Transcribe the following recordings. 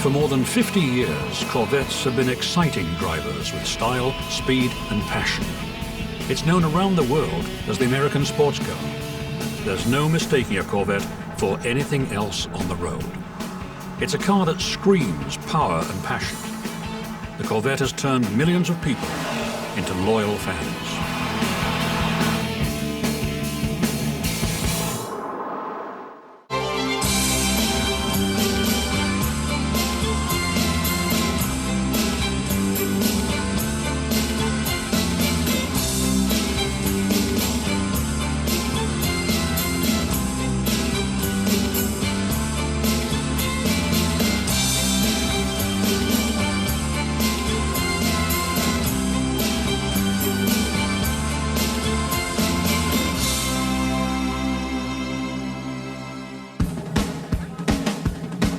For more than 50 years, Corvettes have been exciting drivers with style, speed and passion. It's known around the world as the American sports car. There's no mistaking a Corvette for anything else on the road. It's a car that screams power and passion. The Corvette has turned millions of people into loyal fans.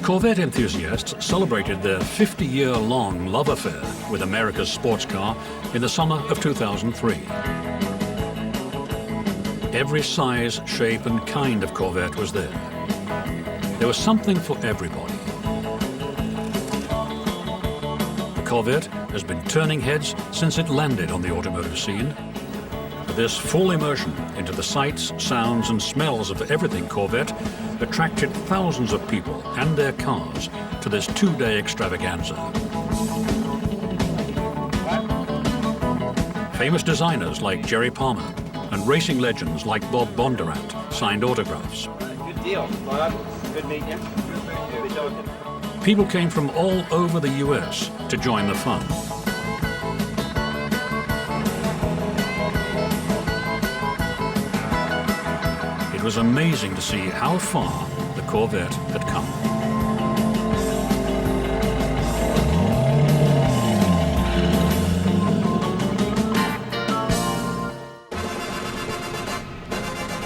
Corvette enthusiasts celebrated their 50-year-long love affair with America's sports car in the summer of 2003. Every size, shape and kind of Corvette was there. There was something for everybody. The Corvette has been turning heads since it landed on the automotive scene. This full immersion into the sights, sounds and smells of everything Corvette attracted thousands of people and their cars to this two-day extravaganza. Famous designers like Jerry Palmer and racing legends like Bob Bondurant signed autographs. Good deal, Bob. Good meeting you. Good talking. People came from all over the US to join the fun. It was amazing to see how far the Corvette had come.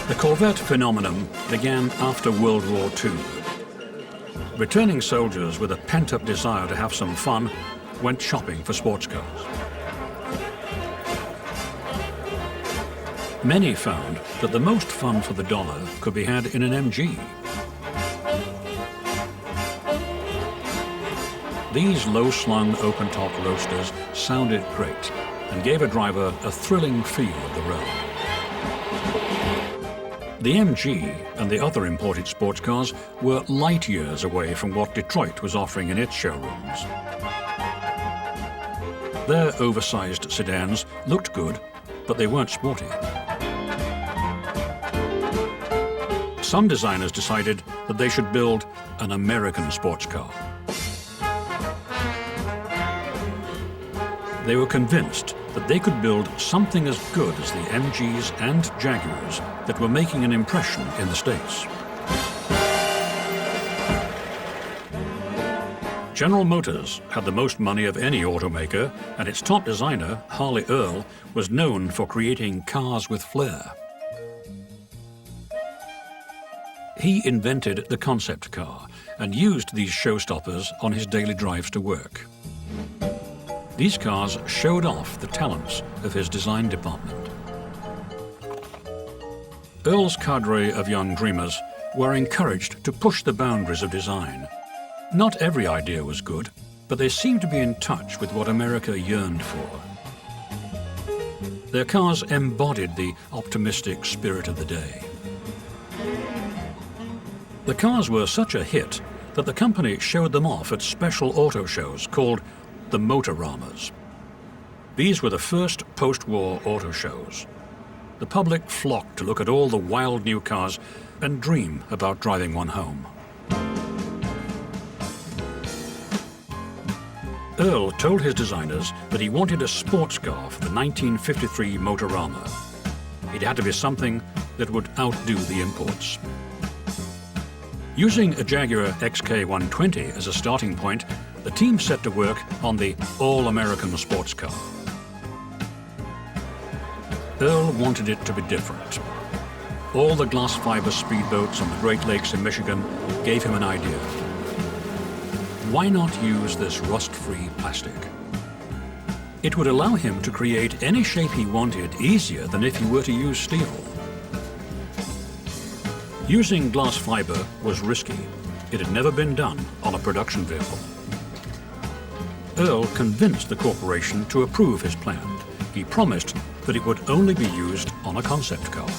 The Corvette phenomenon began after World War II. Returning soldiers with a pent-up desire to have some fun went shopping for sports cars. Many found that the most fun for the dollar could be had in an MG. These low-slung open-top roadsters sounded great and gave a driver a thrilling feel of the road. The MG and the other imported sports cars were light years away from what Detroit was offering in its showrooms. Their oversized sedans looked good, but they weren't sporty. Some designers decided that they should build an American sports car. They were convinced that they could build something as good as the MGs and Jaguars that were making an impression in the States. General Motors had the most money of any automaker, and its top designer, Harley Earl, was known for creating cars with flair. He invented the concept car and used these showstoppers on his daily drives to work. These cars showed off the talents of his design department. Earl's cadre of young dreamers were encouraged to push the boundaries of design. Not every idea was good, but they seemed to be in touch with what America yearned for. Their cars embodied the optimistic spirit of the day. The cars were such a hit that the company showed them off at special auto shows called the Motoramas. These were the first post-war auto shows. The public flocked to look at all the wild new cars and dream about driving one home. Earl told his designers that he wanted a sports car for the 1953 Motorama. It had to be something that would outdo the imports. Using a Jaguar XK120 as a starting point, the team set to work on the all-American sports car. Earl wanted it to be different. All the glass fiber speedboats on the Great Lakes in Michigan gave him an idea. Why not use this rust-free plastic? It would allow him to create any shape he wanted easier than if he were to use steel. Using glass fiber was risky. It had never been done on a production vehicle. Earl convinced the corporation to approve his plan. He promised that it would only be used on a concept car.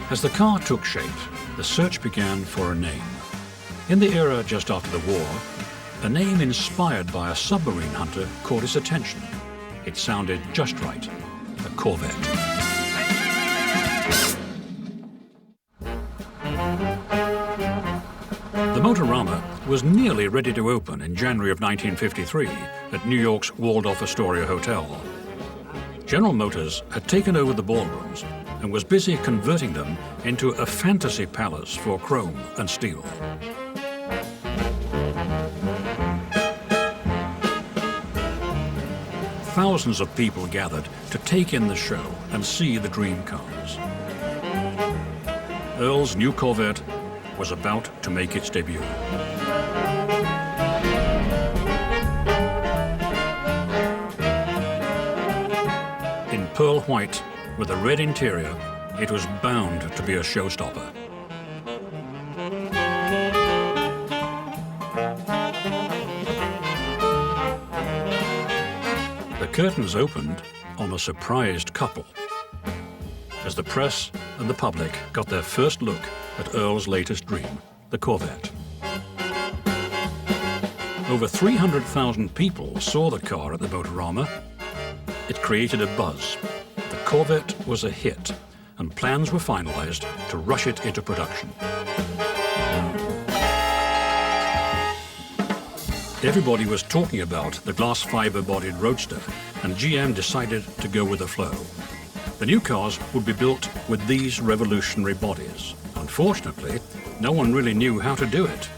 As the car took shape, the search began for a name. In the era just after the war, a name inspired by a submarine hunter caught his attention. It sounded just right, a Corvette. The Motorama was nearly ready to open in January of 1953 at New York's Waldorf Astoria Hotel. General Motors had taken over the ballrooms and was busy converting them into a fantasy palace for chrome and steel. Thousands of people gathered to take in the show and see the dream cars. Earl's new Corvette was about to make its debut. In pearl white with a red interior, it was bound to be a showstopper. The curtains opened on a surprised couple as the press and the public got their first look at Earl's latest dream, the Corvette. Over 300,000 people saw the car at the Motorama. It created a buzz. The Corvette was a hit, and plans were finalized to rush it into production. Everybody was talking about the glass fiber-bodied roadster, and GM decided to go with the flow. The new cars would be built with these revolutionary bodies. Unfortunately, no one really knew how to do it.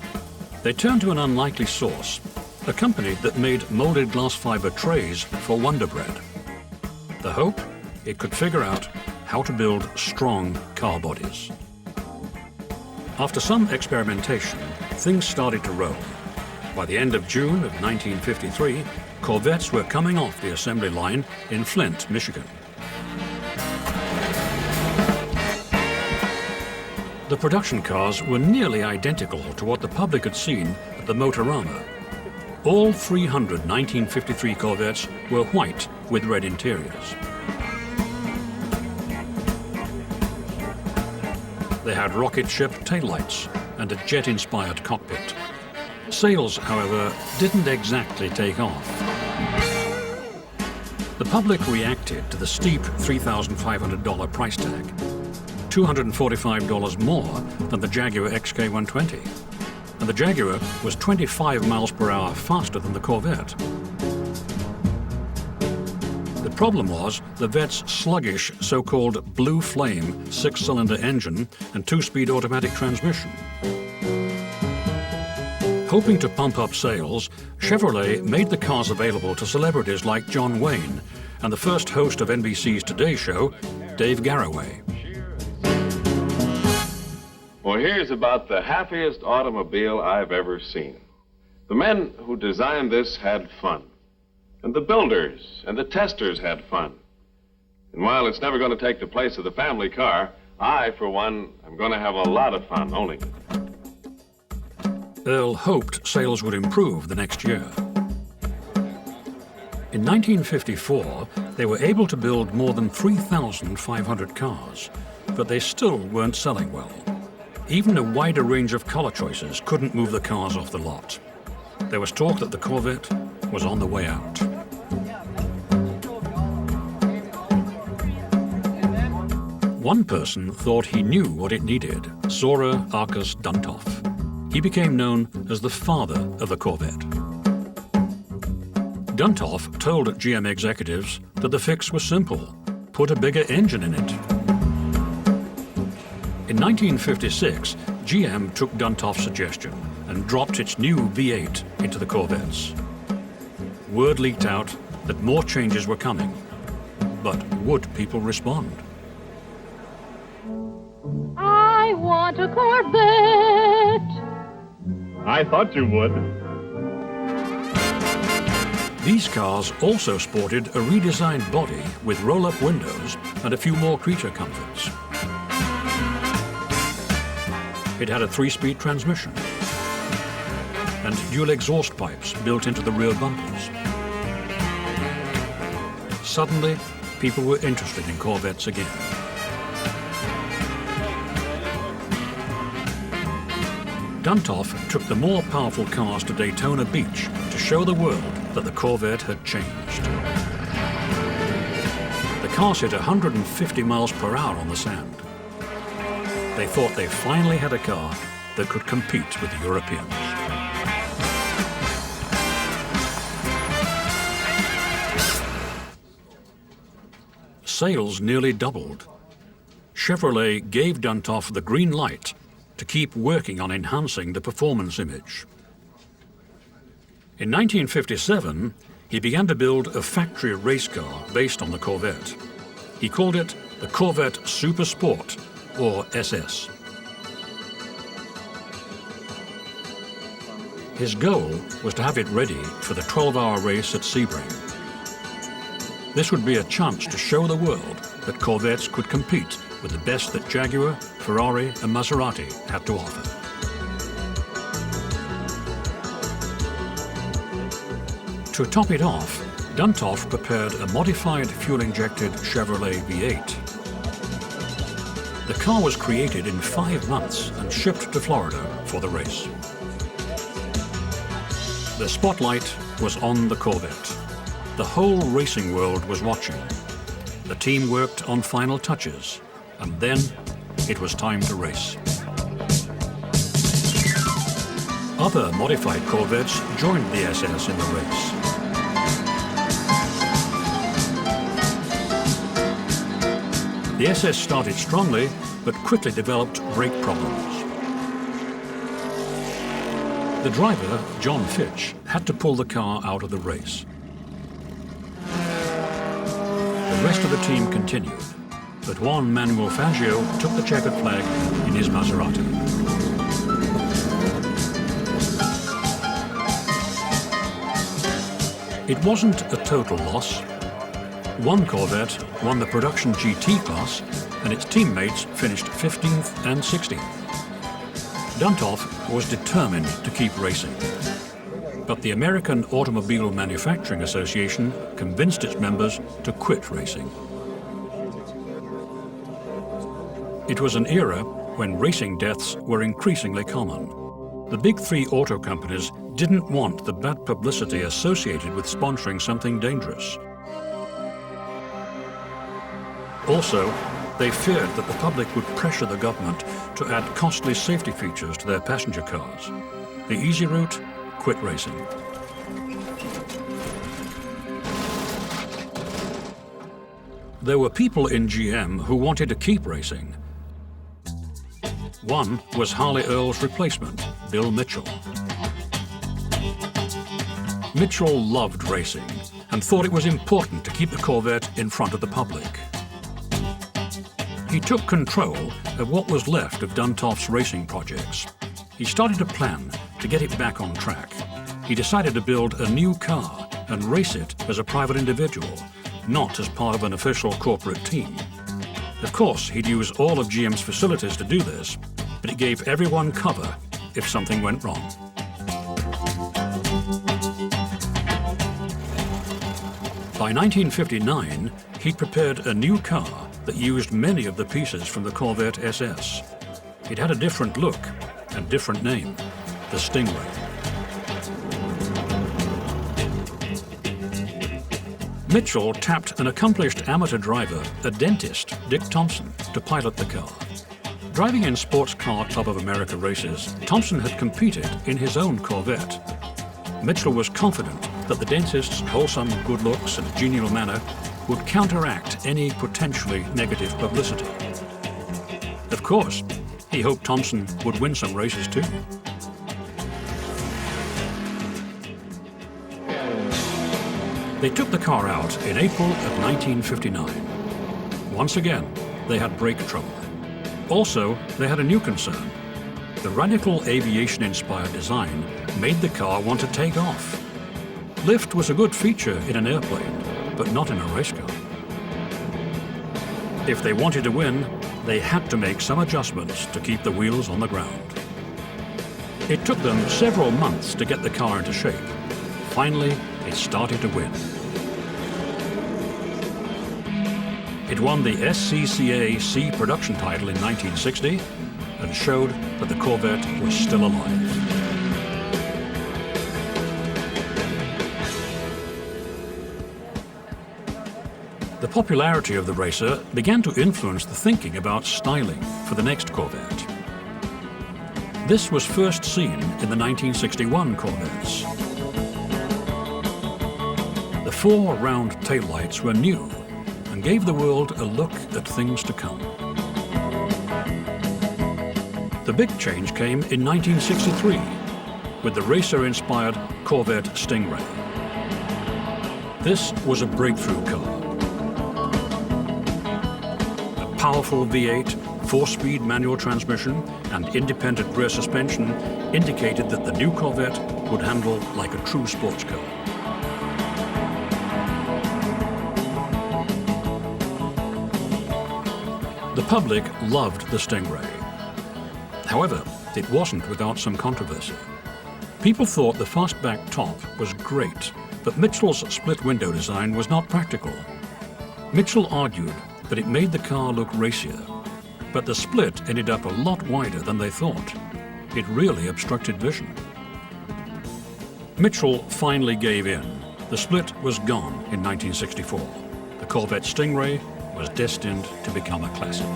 They turned to an unlikely source, a company that made molded glass fiber trays for Wonder Bread. The hope? It could figure out how to build strong car bodies. After some experimentation, things started to roll. By the end of June of 1953, Corvettes were coming off the assembly line in Flint, Michigan. The production cars were nearly identical to what the public had seen at the Motorama. All 300 1953 Corvettes were white with red interiors. They had rocket ship taillights and a jet-inspired cockpit. Sales, however, didn't exactly take off. The public reacted to the steep $3,500 price tag, $245 more than the Jaguar XK120. And the Jaguar was 25 miles per hour faster than the Corvette. The problem was the Vette's sluggish so-called Blue Flame six-cylinder engine and two-speed automatic transmission. Hoping to pump up sales, Chevrolet made the cars available to celebrities like John Wayne and the first host of NBC's Today Show, Dave Garroway. Well, here's about the happiest automobile I've ever seen. The men who designed this had fun. And the builders and the testers had fun. And while it's never going to take the place of the family car, I, for one, am going to have a lot of fun owning it. Earl hoped sales would improve the next year. In 1954, they were able to build more than 3,500 cars, but they still weren't selling well. Even a wider range of color choices couldn't move the cars off the lot. There was talk that the Corvette was on the way out. One person thought he knew what it needed, Zora Arkus-Duntov. He became known as the father of the Corvette. Duntov told GM executives that the fix was simple: put a bigger engine in it. In 1956, GM took Duntov's suggestion and dropped its new V8 into the Corvettes. Word leaked out that more changes were coming, but would people respond? I want a Corvette. I thought you would. These cars also sported a redesigned body with roll-up windows and a few more creature comforts. It had a 3-speed transmission and dual exhaust pipes built into the rear bumpers. Suddenly, people were interested in Corvettes again. Duntov took the more powerful cars to Daytona Beach to show the world that the Corvette had changed. The cars hit 150 miles per hour on the sand. They thought they finally had a car that could compete with the Europeans. Sales nearly doubled. Chevrolet gave Duntov the green light to keep working on enhancing the performance image. In 1957, he began to build a factory race car based on the Corvette. He called it the Corvette Supersport, or SS. His goal was to have it ready for the 12-hour race at Sebring. This would be a chance to show the world that Corvettes could compete with the best that Jaguar, Ferrari and Maserati had to offer. To top it off, Duntov prepared a modified fuel-injected Chevrolet V8. The car was created in 5 months and shipped to Florida for the race. The spotlight was on the Corvette. The whole racing world was watching. The team worked on final touches, and then it was time to race. Other modified Corvettes joined the SS in the race. The SS started strongly, but quickly developed brake problems. The driver, John Fitch, had to pull the car out of the race. The rest of the team continued, but Juan Manuel Fangio took the checkered flag in his Maserati. It wasn't a total loss. One Corvette won the production GT class, and its teammates finished 15th and 16th. Duntov was determined to keep racing. But the American Automobile Manufacturing Association convinced its members to quit racing. It was an era when racing deaths were increasingly common. The big 3 auto companies didn't want the bad publicity associated with sponsoring something dangerous. Also, they feared that the public would pressure the government to add costly safety features to their passenger cars. The easy route: quit racing. There were people in GM who wanted to keep racing. One was Harley Earl's replacement, Bill Mitchell. Mitchell loved racing and thought it was important to keep the Corvette in front of the public. He took control of what was left of Duntov's racing projects. He started a plan to get it back on track. He decided to build a new car and race it as a private individual, not as part of an official corporate team. Of course, he'd use all of GM's facilities to do this, but it gave everyone cover if something went wrong. By 1959, he'd prepared a new car that used many of the pieces from the Corvette SS. It had a different look and different name, the Stingray. Mitchell tapped an accomplished amateur driver, a dentist, Dick Thompson, to pilot the car. Driving in Sports Car Club of America races, Thompson had competed in his own Corvette. Mitchell was confident that the dentist's wholesome good looks and genial manner would counteract any potentially negative publicity. Of course, he hoped Thompson would win some races too. They took the car out in April of 1959. Once again, they had brake trouble. Also, they had a new concern. The radical aviation-inspired design made the car want to take off. Lift was a good feature in an airplane, but not in a race car. If they wanted to win, they had to make some adjustments to keep the wheels on the ground. It took them several months to get the car into shape. Finally, it started to win. It won the SCCA C production title in 1960 and showed that the Corvette was still alive. The popularity of the racer began to influence the thinking about styling for the next Corvette. This was first seen in the 1961 Corvettes. The four round taillights were new and gave the world a look at things to come. The big change came in 1963 with the racer-inspired Corvette Stingray. This was a breakthrough car. Powerful V8, 4-speed manual transmission, and independent rear suspension indicated that the new Corvette would handle like a true sports car. The public loved the Stingray. However, it wasn't without some controversy. People thought the fastback top was great, but Mitchell's split window design was not practical. Mitchell argued that it made the car look racier, but the split ended up a lot wider than they thought. It really obstructed vision. Mitchell finally gave in. The split was gone in 1964. The Corvette Stingray was destined to become a classic.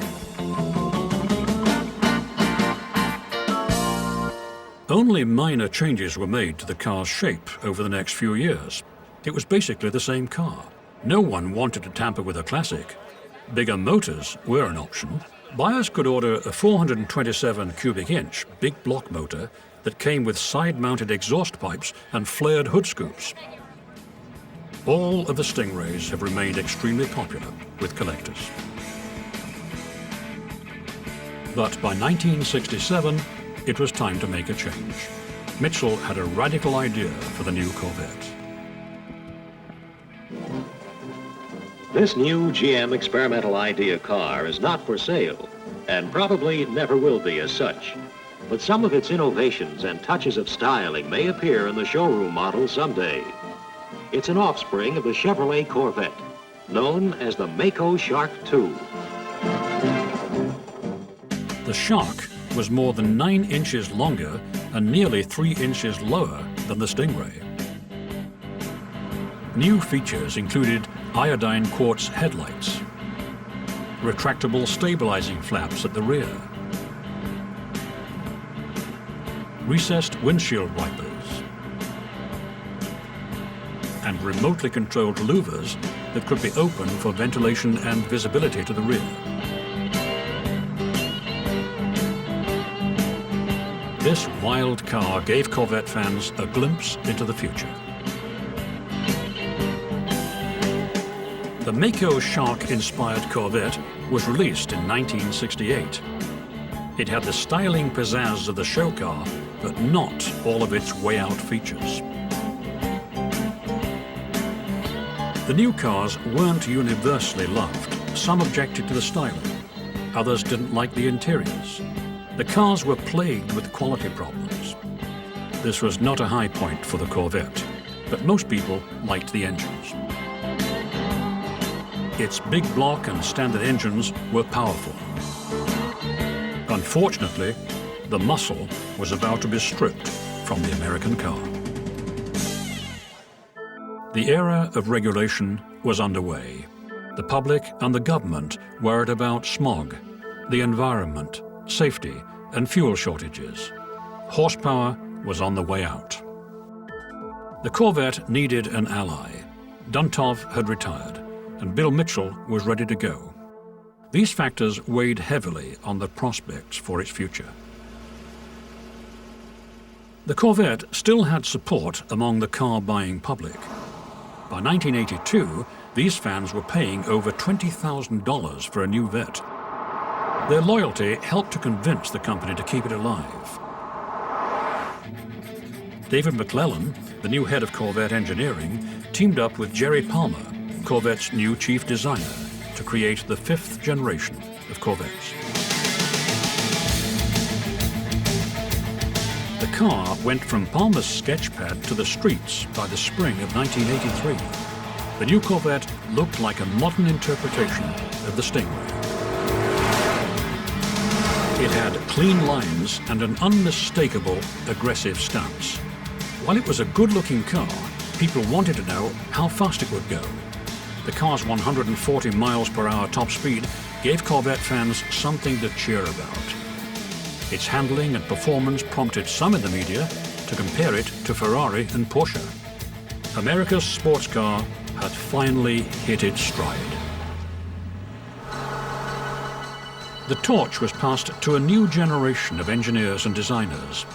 Only minor changes were made to the car's shape over the next few years. It was basically the same car. No one wanted to tamper with a classic. Bigger motors were an option. Buyers could order a 427 cubic inch big block motor that came with side-mounted exhaust pipes and flared hood scoops. All of the Stingrays have remained extremely popular with collectors. But by 1967, it was time to make a change. Mitchell had a radical idea for the new Corvette. This new GM experimental idea car is not for sale, and probably never will be as such. But some of its innovations and touches of styling may appear in the showroom model someday. It's an offspring of the Chevrolet Corvette, known as the Mako Shark II. The Shark was more than 9 inches longer and nearly 3 inches lower than the Stingray. New features included iodine quartz headlights, retractable stabilizing flaps at the rear, recessed windshield wipers, and remotely controlled louvers that could be opened for ventilation and visibility to the rear. This wild car gave Corvette fans a glimpse into the future. The Mako Shark-inspired Corvette was released in 1968. It had the styling pizzazz of the show car, but not all of its way-out features. The new cars weren't universally loved. Some objected to the styling. Others didn't like the interiors. The cars were plagued with quality problems. This was not a high point for the Corvette, but most people liked the engines. Its big block and standard engines were powerful. Unfortunately, the muscle was about to be stripped from the American car. The era of regulation was underway. The public and the government worried about smog, the environment, safety, and fuel shortages. Horsepower was on the way out. The Corvette needed an ally. Duntov had retired, and Bill Mitchell was ready to go. These factors weighed heavily on the prospects for its future. The Corvette still had support among the car-buying public. By 1982, these fans were paying over $20,000 for a new Vette. Their loyalty helped to convince the company to keep it alive. David McClellan, the new head of Corvette engineering, teamed up with Jerry Palmer, Corvette's new chief designer, to create the 5th generation of Corvettes. The car went from Palmer's sketchpad to the streets by the spring of 1983. The new Corvette looked like a modern interpretation of the Stingray. It had clean lines and an unmistakable aggressive stance. While it was a good-looking car, people wanted to know how fast it would go. The car's 140 miles per hour top speed gave Corvette fans something to cheer about. Its handling and performance prompted some in the media to compare it to Ferrari and Porsche. America's sports car had finally hit its stride. The torch was passed to a new generation of engineers and designers.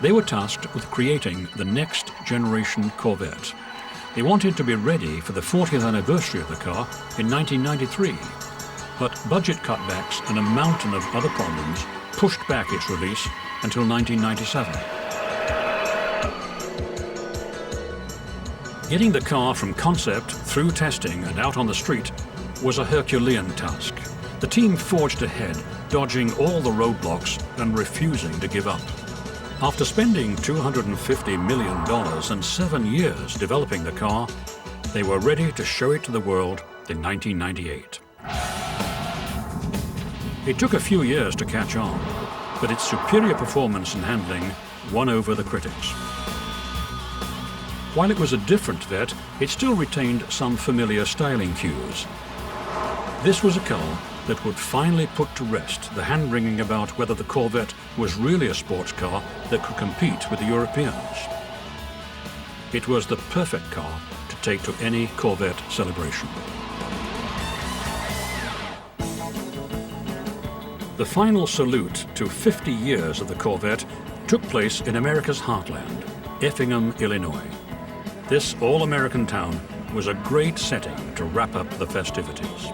They were tasked with creating the next generation Corvette. They wanted to be ready for the 40th anniversary of the car in 1993, but budget cutbacks and a mountain of other problems pushed back its release until 1997. Getting the car from concept through testing and out on the street was a Herculean task. The team forged ahead, dodging all the roadblocks and refusing to give up. After spending $250 million and 7 years developing the car, they were ready to show it to the world in 1998. It took a few years to catch on, but its superior performance and handling won over the critics. While it was a different Vette, it still retained some familiar styling cues. This was a car that would finally put to rest the hand-wringing about whether the Corvette was really a sports car that could compete with the Europeans. It was the perfect car to take to any Corvette celebration. The final salute to 50 years of the Corvette took place in America's heartland, Effingham, Illinois. This all-American town was a great setting to wrap up the festivities.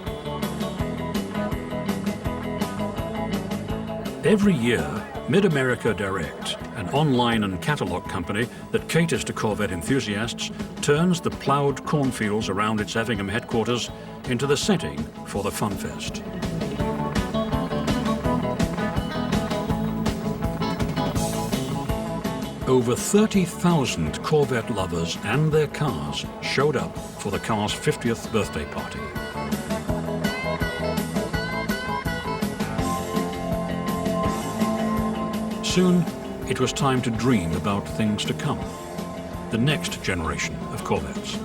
Every year, Mid-America Direct, an online and catalog company that caters to Corvette enthusiasts, turns the ploughed cornfields around its Effingham headquarters into the setting for the Fun Fest. Over 30,000 Corvette lovers and their cars showed up for the car's 50th birthday party. Soon, it was time to dream about things to come, the next generation of Corvettes.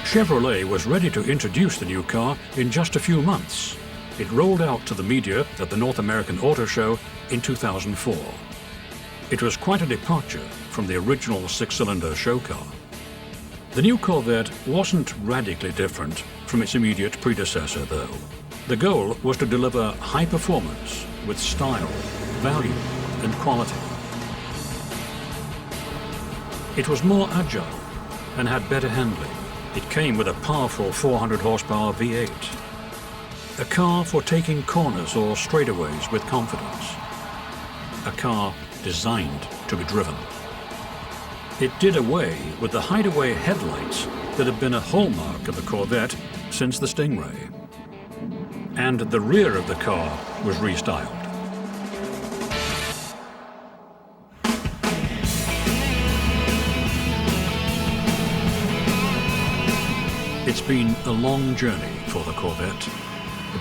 Chevrolet was ready to introduce the new car in just a few months. It rolled out to the media at the North American Auto Show in 2004. It was quite a departure from the original 6-cylinder show car. The new Corvette wasn't radically different from its immediate predecessor, though. The goal was to deliver high performance with style, value, and quality. It was more agile and had better handling. It came with a powerful 400 horsepower V8. A car for taking corners or straightaways with confidence. A car designed to be driven. It did away with the hideaway headlights that had been a hallmark of the Corvette since the Stingray. And the rear of the car was restyled. It's been a long journey for the Corvette.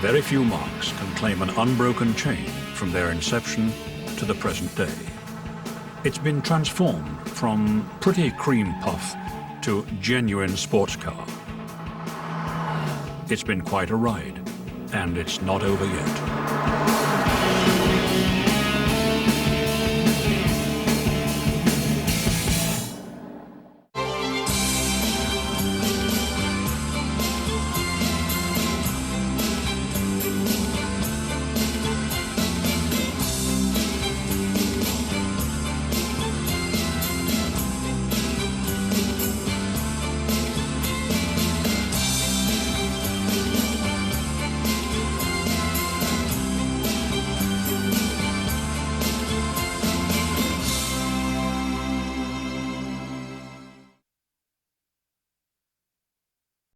Very few marques can claim an unbroken chain from their inception to the present day. It's been transformed from pretty cream puff to genuine sports car. It's been quite a ride, and it's not over yet.